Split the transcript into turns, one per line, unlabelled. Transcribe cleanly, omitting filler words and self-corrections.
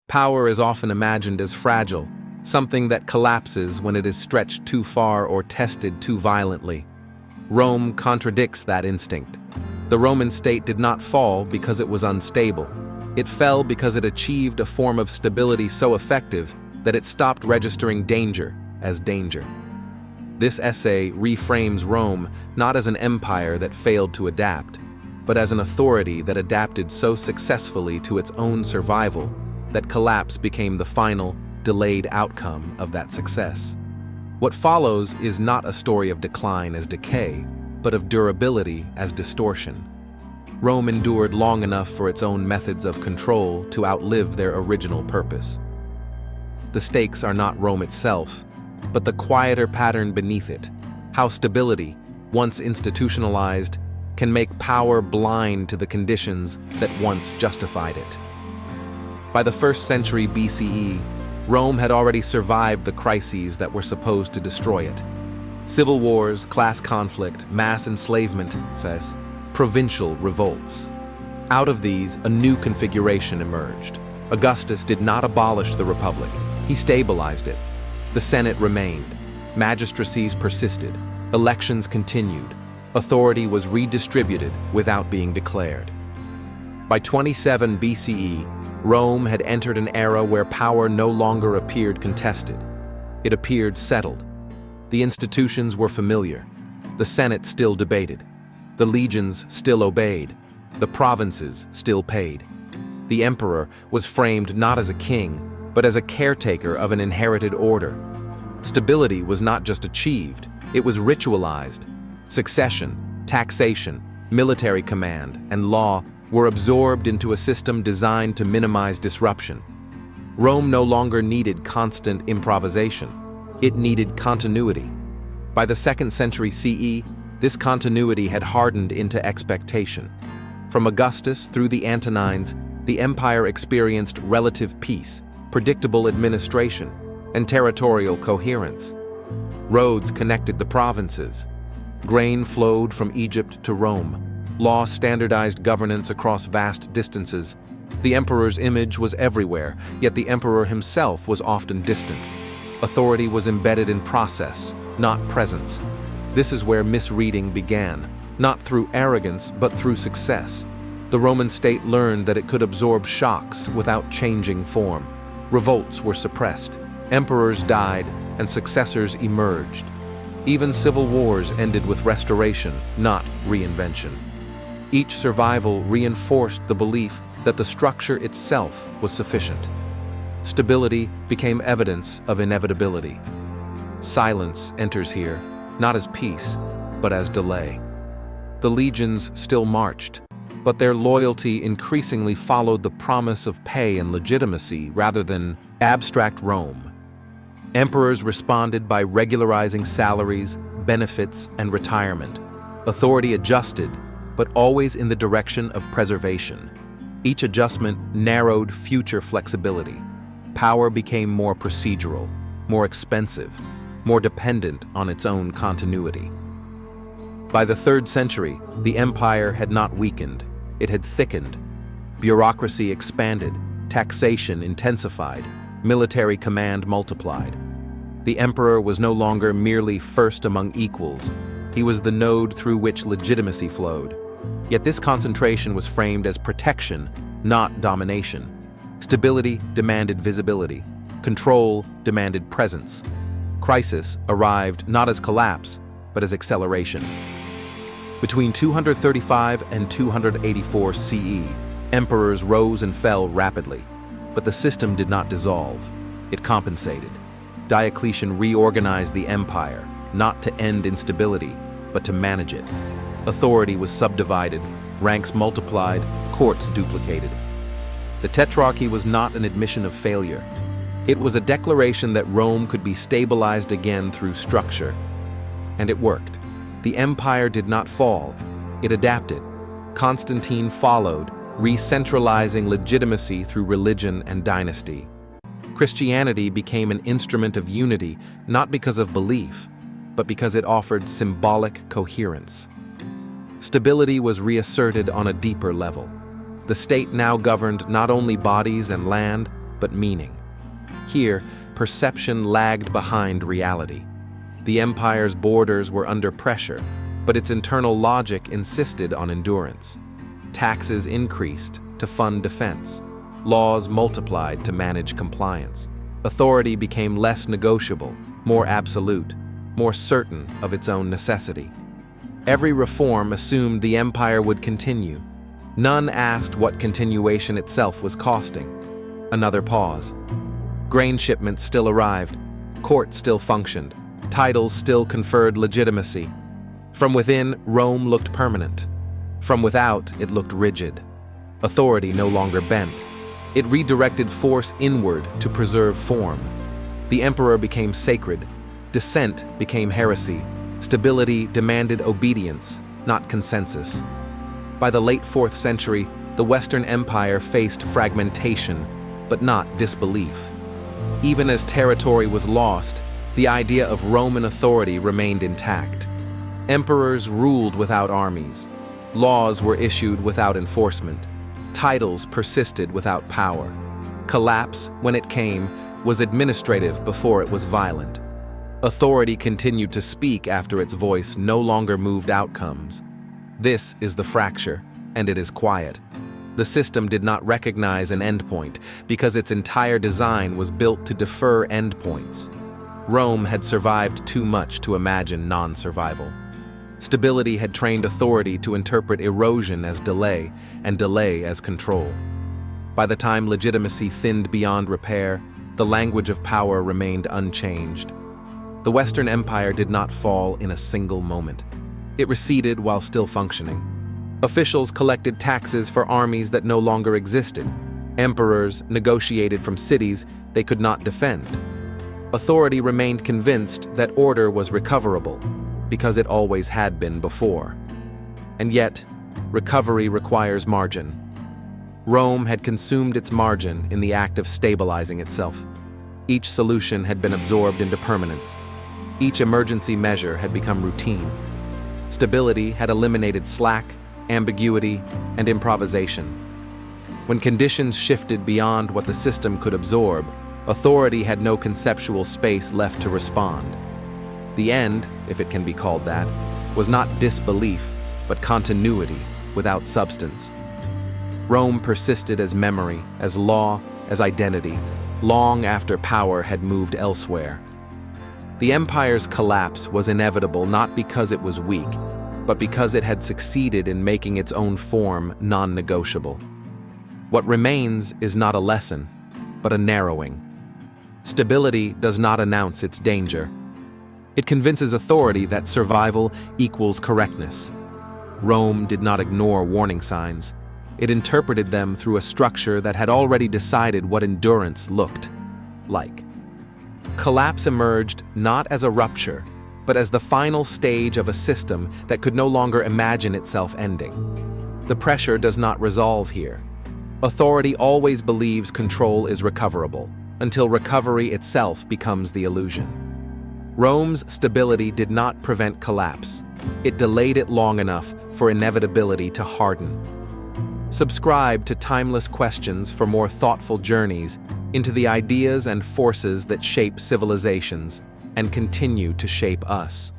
Power is often imagined as fragile, something that collapses when it is stretched too far or tested too violently. Rome contradicts that instinct. The Roman state did not fall because it was unstable. It fell because it achieved a form of stability so effective that it stopped registering danger as danger. This essay reframes Rome not as an empire that failed to adapt, but as an authority that adapted so successfully to its own survival that collapse became the final, delayed outcome of that success. What follows is not a story of decline as decay, but of durability as distortion. Rome endured long enough for its own methods of control to outlive their original purpose. The stakes are not Rome itself, but the quieter pattern beneath it, how stability, once institutionalized, can make power blind to the conditions that once justified it. By the 1st century BCE, Rome had already survived the crises that were supposed to destroy it. Civil wars, class conflict, mass enslavement, says, provincial revolts. Out of these, a new configuration emerged. Augustus did not abolish the Republic, he stabilized it. The Senate remained, magistracies persisted, elections continued, authority was redistributed without being declared. By 27 BCE, Rome had entered an era where power no longer appeared contested. It appeared settled. The institutions were familiar. The Senate still debated. The legions still obeyed. The provinces still paid. The emperor was framed not as a king, but as a caretaker of an inherited order. Stability was not just achieved, it was ritualized. Succession, taxation, military command, and law were absorbed into a system designed to minimize disruption. Rome no longer needed constant improvisation. It needed continuity. By the 2nd century CE, this continuity had hardened into expectation. From Augustus through the Antonines, the empire experienced relative peace, predictable administration, and territorial coherence. Roads connected the provinces. Grain flowed from Egypt to Rome. Law standardized governance across vast distances. The emperor's image was everywhere, yet the emperor himself was often distant. Authority was embedded in process, not presence. This is where misreading began, not through arrogance, but through success. The Roman state learned that it could absorb shocks without changing form. Revolts were suppressed, emperors died, and successors emerged. Even civil wars ended with restoration, not reinvention. Each survival reinforced the belief that the structure itself was sufficient. Stability became evidence of inevitability. Silence enters here, not as peace, but as delay. The legions still marched, but their loyalty increasingly followed the promise of pay and legitimacy rather than abstract Rome. Emperors responded by regularizing salaries, benefits, and retirement. Authority adjusted, but always in the direction of preservation. Each adjustment narrowed future flexibility. Power became more procedural, more expensive, more dependent on its own continuity. By the 3rd century, the empire had not weakened, it had thickened. Bureaucracy expanded, taxation intensified, military command multiplied. The emperor was no longer merely first among equals, he was the node through which legitimacy flowed. Yet this concentration was framed as protection, not domination. Stability demanded visibility. Control demanded presence. Crisis arrived not as collapse, but as acceleration. Between 235 and 284 CE, emperors rose and fell rapidly, but the system did not dissolve. It compensated. Diocletian reorganized the empire, not to end instability, but to manage it. Authority was subdivided, ranks multiplied, courts duplicated. The Tetrarchy was not an admission of failure. It was a declaration that Rome could be stabilized again through structure. And it worked. The empire did not fall, it adapted. Constantine followed, re-centralizing legitimacy through religion and dynasty. Christianity became an instrument of unity, not because of belief, but because it offered symbolic coherence. Stability was reasserted on a deeper level. The state now governed not only bodies and land, but meaning. Here, perception lagged behind reality. The empire's borders were under pressure, but its internal logic insisted on endurance. Taxes increased to fund defense. Laws multiplied to manage compliance. Authority became less negotiable, more absolute, more certain of its own necessity. Every reform assumed the empire would continue. None asked what continuation itself was costing. Another pause. Grain shipments still arrived. Courts still functioned. Titles still conferred legitimacy. From within, Rome looked permanent. From without, it looked rigid. Authority no longer bent. It redirected force inward to preserve form. The emperor became sacred. Dissent became heresy. Stability demanded obedience, not consensus. By the late 4th century, the Western Empire faced fragmentation, but not disbelief. Even as territory was lost, the idea of Roman authority remained intact. Emperors ruled without armies. Laws were issued without enforcement. Titles persisted without power. Collapse, when it came, was administrative before it was violent. Authority continued to speak after its voice no longer moved outcomes. This is the fracture, and it is quiet. The system did not recognize an endpoint because its entire design was built to defer endpoints. Rome had survived too much to imagine non-survival. Stability had trained authority to interpret erosion as delay and delay as control. By the time legitimacy thinned beyond repair, the language of power remained unchanged. The Western Empire did not fall in a single moment. It receded while still functioning. Officials collected taxes for armies that no longer existed. Emperors negotiated from cities they could not defend. Authority remained convinced that order was recoverable, because it always had been before. And yet, recovery requires margin. Rome had consumed its margin in the act of stabilizing itself. Each solution had been absorbed into permanence. Each emergency measure had become routine. Stability had eliminated slack, ambiguity, and improvisation. When conditions shifted beyond what the system could absorb, authority had no conceptual space left to respond. The end, if it can be called that, was not disbelief, but continuity without substance. Rome persisted as memory, as law, as identity, long after power had moved elsewhere. The empire's collapse was inevitable not because it was weak, but because it had succeeded in making its own form non-negotiable. What remains is not a lesson, but a narrowing. Stability does not announce its danger. It convinces authority that survival equals correctness. Rome did not ignore warning signs. It interpreted them through a structure that had already decided what endurance looked like. Collapse emerged not as a rupture, but as the final stage of a system that could no longer imagine itself ending. The pressure does not resolve here. Authority always believes control is recoverable, until recovery itself becomes the illusion. Rome's stability did not prevent collapse. It delayed it long enough for inevitability to harden. Subscribe to Timeless Questions for more thoughtful journeys into the ideas and forces that shape civilizations and continue to shape us.